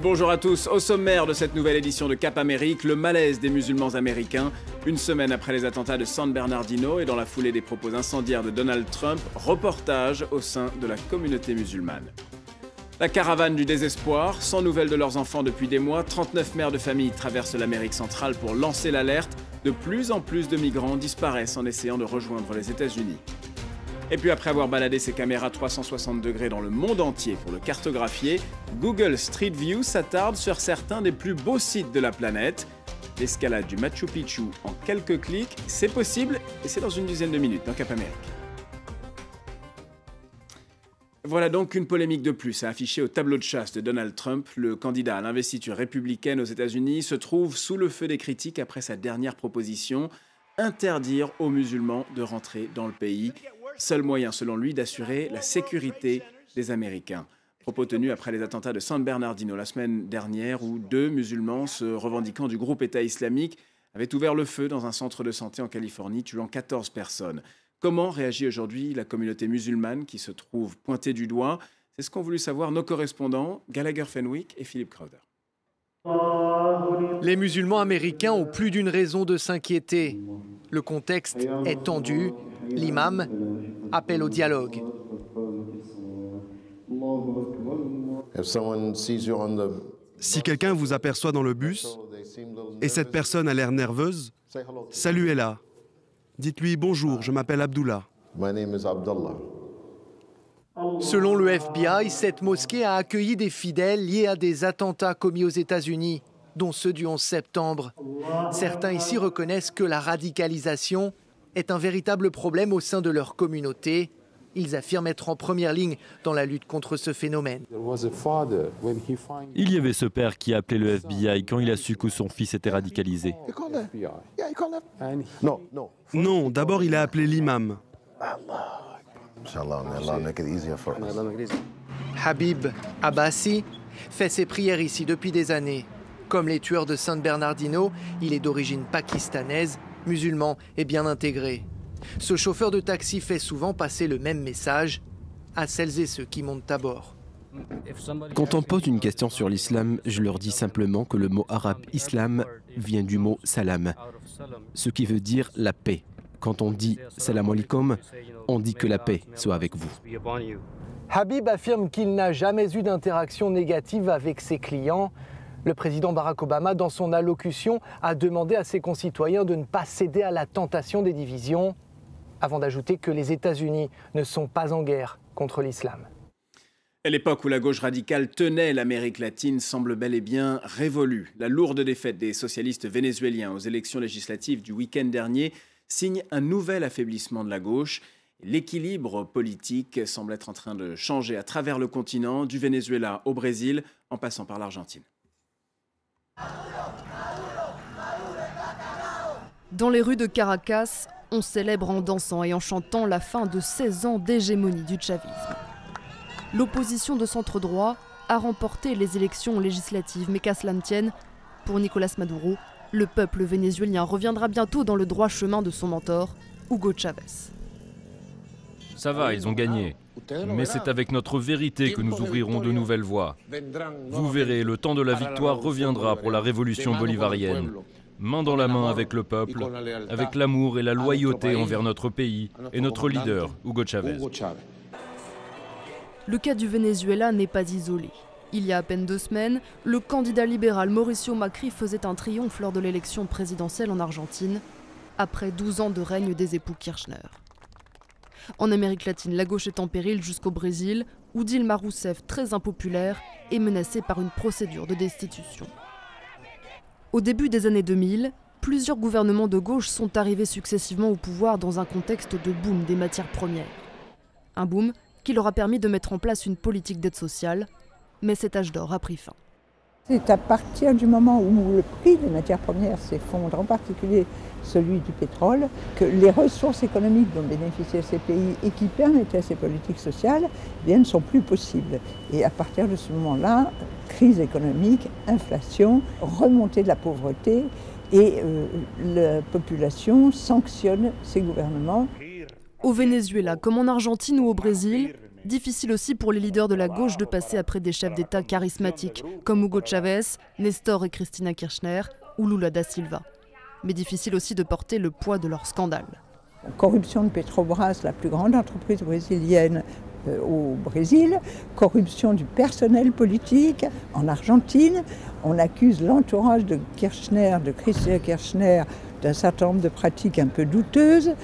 Bonjour à tous, au sommaire de cette nouvelle édition de Cap Amérique, le malaise des musulmans américains. Une semaine après les attentats de San Bernardino et dans la foulée des propos incendiaires de Donald Trump, reportage au sein de la communauté musulmane. La caravane du désespoir, sans nouvelles de leurs enfants depuis des mois, 39 mères de famille traversent l'Amérique centrale pour lancer l'alerte. De plus en plus de migrants disparaissent en essayant de rejoindre les États-Unis. Et puis après avoir baladé ses caméras 360 degrés dans le monde entier pour le cartographier, Google Street View s'attarde sur certains des plus beaux sites de la planète. L'escalade du Machu Picchu en quelques clics, c'est possible et c'est dans une dizaine de minutes dans Cap Amérique. Voilà donc une polémique de plus à afficher au tableau de chasse de Donald Trump. Le candidat à l'investiture républicaine aux États-Unis se trouve sous le feu des critiques après sa dernière proposition, interdire aux musulmans de rentrer dans le pays. Seul moyen, selon lui, d'assurer la sécurité des Américains. Propos tenus après les attentats de San Bernardino la semaine dernière où 2 musulmans se revendiquant du groupe État islamique avaient ouvert le feu dans un centre de santé en Californie, tuant 14 personnes. Comment réagit aujourd'hui la communauté musulmane qui se trouve pointée du doigt? C'est ce qu'ont voulu savoir nos correspondants Gallagher Fenwick et Philippe Crowder. Les musulmans américains ont plus d'une raison de s'inquiéter. Le contexte est tendu. L'imam appelle au dialogue. Si quelqu'un vous aperçoit dans le bus et cette personne a l'air nerveuse, saluez-la. Dites-lui « Bonjour, je m'appelle Abdullah ». Selon le FBI, cette mosquée a accueilli des fidèles liés à des attentats commis aux États-Unis, dont ceux du 11 septembre. Certains ici reconnaissent que la radicalisation est un véritable problème au sein de leur communauté. Ils affirment être en première ligne dans la lutte contre ce phénomène. Il y avait ce père qui a appelé le FBI quand il a su que son fils était radicalisé. Non, d'abord il a appelé l'imam. Habib Abbasi fait ses prières ici depuis des années. Comme les tueurs de San Bernardino, il est d'origine pakistanaise, musulman et bien intégré. Ce chauffeur de taxi fait souvent passer le même message à celles et ceux qui montent à bord. Quand on pose une question sur l'islam, je leur dis simplement que le mot arabe islam vient du mot salam, ce qui veut dire la paix. Quand on dit salam alaikum, on dit que la paix soit avec vous. Habib affirme qu'il n'a jamais eu d'interaction négative avec ses clients. Le président Barack Obama, dans son allocution, a demandé à ses concitoyens de ne pas céder à la tentation des divisions, avant d'ajouter que les États-Unis ne sont pas en guerre contre l'islam. L'époque où la gauche radicale tenait l'Amérique latine semble bel et bien révolue. La lourde défaite des socialistes vénézuéliens aux élections législatives du week-end dernier signe un nouvel affaiblissement de la gauche. L'équilibre politique semble être en train de changer à travers le continent, du Venezuela au Brésil, en passant par l'Argentine. Dans les rues de Caracas, on célèbre en dansant et en chantant la fin de 16 ans d'hégémonie du chavisme. L'opposition de centre-droit a remporté les élections législatives, mais qu'à cela ne tienne, pour Nicolas Maduro, le peuple vénézuélien reviendra bientôt dans le droit chemin de son mentor, Hugo Chavez. Ça va, ils ont gagné. Mais c'est avec notre vérité que nous ouvrirons de nouvelles voies. Vous verrez, le temps de la victoire reviendra pour la révolution bolivarienne. Main dans la main avec le peuple, avec l'amour et la loyauté envers notre pays et notre leader, Hugo Chavez. Le cas du Venezuela n'est pas isolé. Il y a à peine 2 semaines, le candidat libéral Mauricio Macri faisait un triomphe lors de l'élection présidentielle en Argentine, après 12 ans de règne des époux Kirchner. En Amérique latine, la gauche est en péril jusqu'au Brésil, où Dilma Rousseff, très impopulaire, est menacée par une procédure de destitution. Au début des années 2000, plusieurs gouvernements de gauche sont arrivés successivement au pouvoir dans un contexte de boom des matières premières. Un boom qui leur a permis de mettre en place une politique d'aide sociale, mais cet âge d'or a pris fin. C'est à partir du moment où le prix des matières premières s'effondre, en particulier celui du pétrole, que les ressources économiques dont bénéficiaient ces pays et qui permettaient ces politiques sociales ne sont plus possibles. Et à partir de ce moment-là, crise économique, inflation, remontée de la pauvreté et la population sanctionne ces gouvernements. Au Venezuela, comme en Argentine ou au Brésil, Difficile aussi pour les leaders de la gauche de passer après des chefs d'État charismatiques comme Hugo Chavez, Nestor et Cristina Kirchner ou Lula da Silva. Mais difficile aussi de porter le poids de leur scandale. Corruption de Petrobras, la plus grande entreprise brésilienne au Brésil, corruption du personnel politique en Argentine. On accuse l'entourage de Kirchner, de Cristina Kirchner, d'un certain nombre de pratiques un peu douteuses.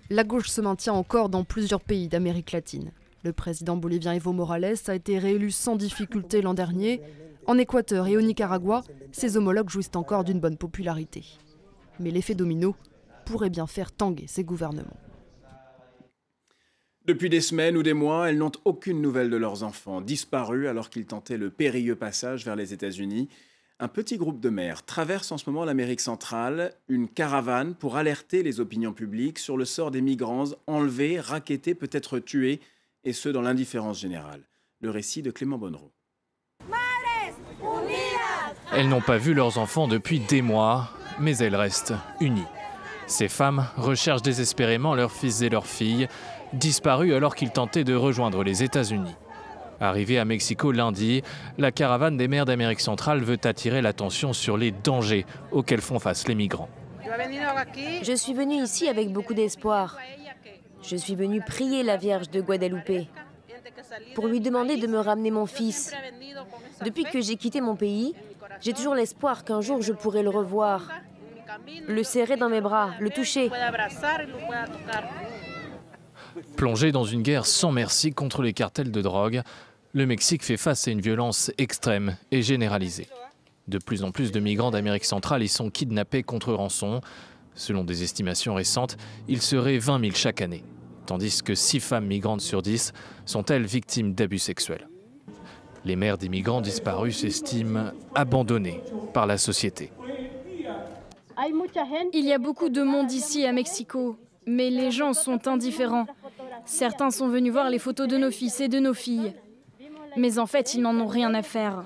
La gauche se maintient encore dans plusieurs pays d'Amérique latine. Le président bolivien Evo Morales a été réélu sans difficulté l'an dernier. En Équateur et au Nicaragua, ses homologues jouissent encore d'une bonne popularité. Mais l'effet domino pourrait bien faire tanguer ces gouvernements. Depuis des semaines ou des mois, elles n'ont aucune nouvelle de leurs enfants, disparus alors qu'ils tentaient le périlleux passage vers les États-Unis. Un petit groupe de mères traverse en ce moment l'Amérique centrale, une caravane pour alerter les opinions publiques sur le sort des migrants enlevés, rackettés, peut-être tués, et ce dans l'indifférence générale. Le récit de Clément Bonnereau. Elles n'ont pas vu leurs enfants depuis des mois, mais elles restent unies. Ces femmes recherchent désespérément leurs fils et leurs filles, disparus alors qu'ils tentaient de rejoindre les États-Unis. Arrivée à Mexico lundi, la caravane des mères d'Amérique centrale veut attirer l'attention sur les dangers auxquels font face les migrants. Je suis venue ici avec beaucoup d'espoir. Je suis venue prier la Vierge de Guadalupe pour lui demander de me ramener mon fils. Depuis que j'ai quitté mon pays, j'ai toujours l'espoir qu'un jour je pourrai le revoir, le serrer dans mes bras, le toucher. Plongé dans une guerre sans merci contre les cartels de drogue, le Mexique fait face à une violence extrême et généralisée. De plus en plus de migrants d'Amérique centrale y sont kidnappés contre rançon. Selon des estimations récentes, il serait 20 000 chaque année, tandis que 6 femmes migrantes sur 10 sont elles victimes d'abus sexuels. Les mères des migrants disparus s'estiment abandonnées par la société. Il y a beaucoup de monde ici à Mexico, mais les gens sont indifférents. Certains sont venus voir les photos de nos fils et de nos filles. Mais en fait, ils n'en ont rien à faire.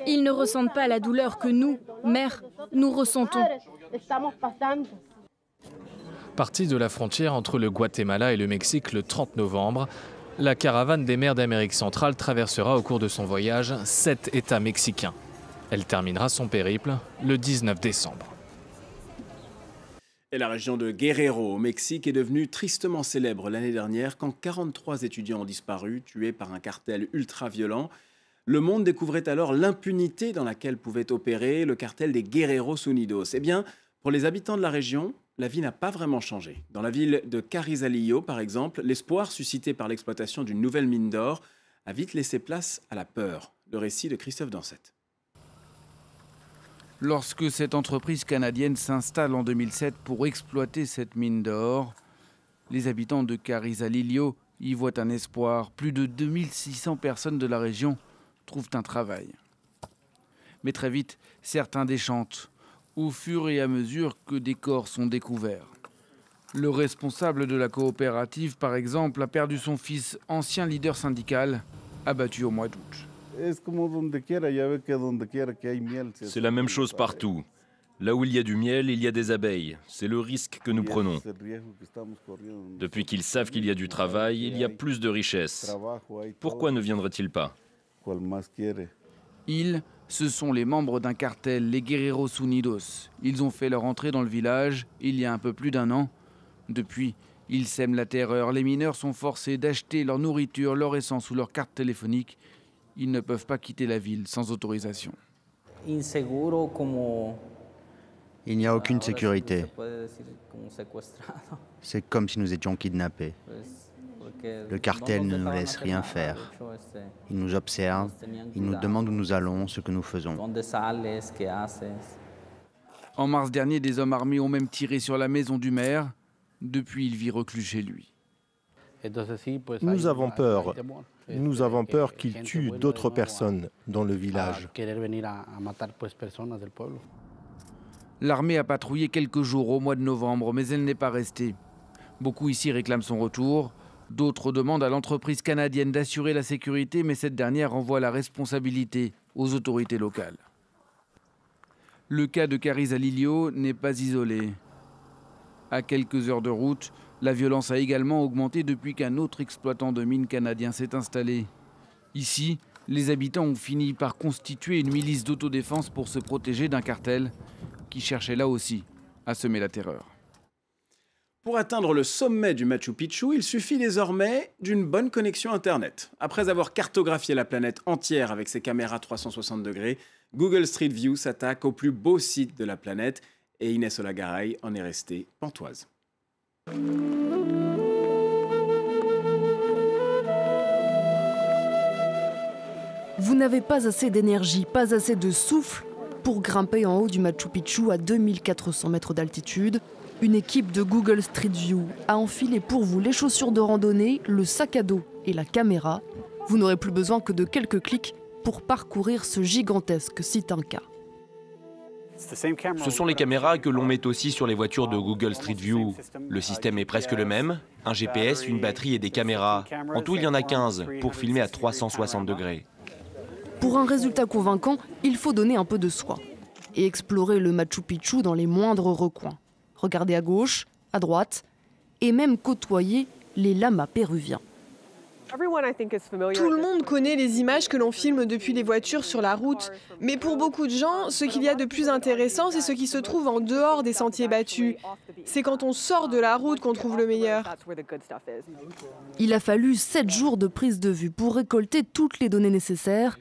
Ils ne ressentent pas la douleur que nous, mères, nous ressentons. Partie de la frontière entre le Guatemala et le Mexique le 30 novembre, la caravane des mères d'Amérique centrale traversera au cours de son voyage 7 États mexicains. Elle terminera son périple le 19 décembre. Et la région de Guerrero, au Mexique, est devenue tristement célèbre l'année dernière quand 43 étudiants ont disparu, tués par un cartel ultra-violent. Le monde découvrait alors l'impunité dans laquelle pouvait opérer le cartel des Guerreros Unidos. Eh bien, pour les habitants de la région, la vie n'a pas vraiment changé. Dans la ville de Carrizalillo, par exemple, l'espoir suscité par l'exploitation d'une nouvelle mine d'or a vite laissé place à la peur. Le récit de Christophe Dansette. Lorsque cette entreprise canadienne s'installe en 2007 pour exploiter cette mine d'or, les habitants de Carrizalillo y voient un espoir. Plus de 2600 personnes de la région trouvent un travail. Mais très vite, certains déchantent, au fur et à mesure que des corps sont découverts. Le responsable de la coopérative, par exemple, a perdu son fils, ancien leader syndical, abattu au mois d'août. C'est la même chose partout. Là où il y a du miel, il y a des abeilles. C'est le risque que nous prenons. Depuis qu'ils savent qu'il y a du travail, il y a plus de richesse. Pourquoi ne viendraient-ils pas? Ils, ce sont les membres d'un cartel, les Guerreros Unidos. Ils ont fait leur entrée dans le village il y a un peu plus d'1 an. Depuis, ils sèment la terreur. Les mineurs sont forcés d'acheter leur nourriture, leur essence ou leur carte téléphonique. Ils ne peuvent pas quitter la ville sans autorisation. Il n'y a aucune sécurité. C'est comme si nous étions kidnappés. Le cartel ne nous laisse rien faire. Il nous observe, il nous demande où nous allons, ce que nous faisons. En mars dernier, des hommes armés ont même tiré sur la maison du maire. Depuis, il vit reclus chez lui. Nous avons peur. Nous avons peur qu'ils tuent d'autres personnes dans le village. L'armée a patrouillé quelques jours au mois de novembre, mais elle n'est pas restée. Beaucoup ici réclament son retour. D'autres demandent à l'entreprise canadienne d'assurer la sécurité, mais cette dernière renvoie la responsabilité aux autorités locales. Le cas de Carrizalillo n'est pas isolé. À quelques heures de route, La violence a également augmenté depuis qu'un autre exploitant de mines canadien s'est installé. Ici, les habitants ont fini par constituer une milice d'autodéfense pour se protéger d'un cartel qui cherchait là aussi à semer la terreur. Pour atteindre le sommet du Machu Picchu, il suffit désormais d'une bonne connexion Internet. Après avoir cartographié la planète entière avec ses caméras 360 degrés, Google Street View s'attaque au plus beau site de la planète et Inès Olagaray en est restée pantoise. Vous n'avez pas assez d'énergie, pas assez de souffle pour grimper en haut du Machu Picchu à 2400 mètres d'altitude. Une équipe de Google Street View a enfilé pour vous les chaussures de randonnée, le sac à dos et la caméra. Vous n'aurez plus besoin que de quelques clics pour parcourir ce gigantesque site Inca. Ce sont les caméras que l'on met aussi sur les voitures de Google Street View. Le système est presque le même, un GPS, une batterie et des caméras. En tout, il y en a 15 pour filmer à 360 degrés. Pour un résultat convaincant, il faut donner un peu de soi et explorer le Machu Picchu dans les moindres recoins. Regardez à gauche, à droite et même côtoyer les lamas péruviens. Tout le monde connaît les images que l'on filme depuis les voitures sur la route. Mais pour beaucoup de gens, ce qu'il y a de plus intéressant, c'est ce qui se trouve en dehors des sentiers battus. C'est quand on sort de la route qu'on trouve le meilleur. Il a fallu 7 jours de prise de vue pour récolter toutes les données nécessaires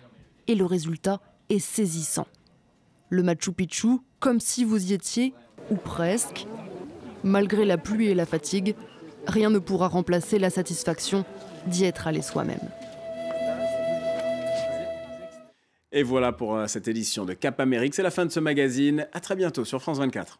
et le résultat est saisissant. Le Machu Picchu, comme si vous y étiez, ou presque. Malgré la pluie et la fatigue, rien ne pourra remplacer la satisfaction d'y être allé soi-même. Et voilà pour cette édition de Cap Amérique. C'est la fin de ce magazine. À très bientôt sur France 24.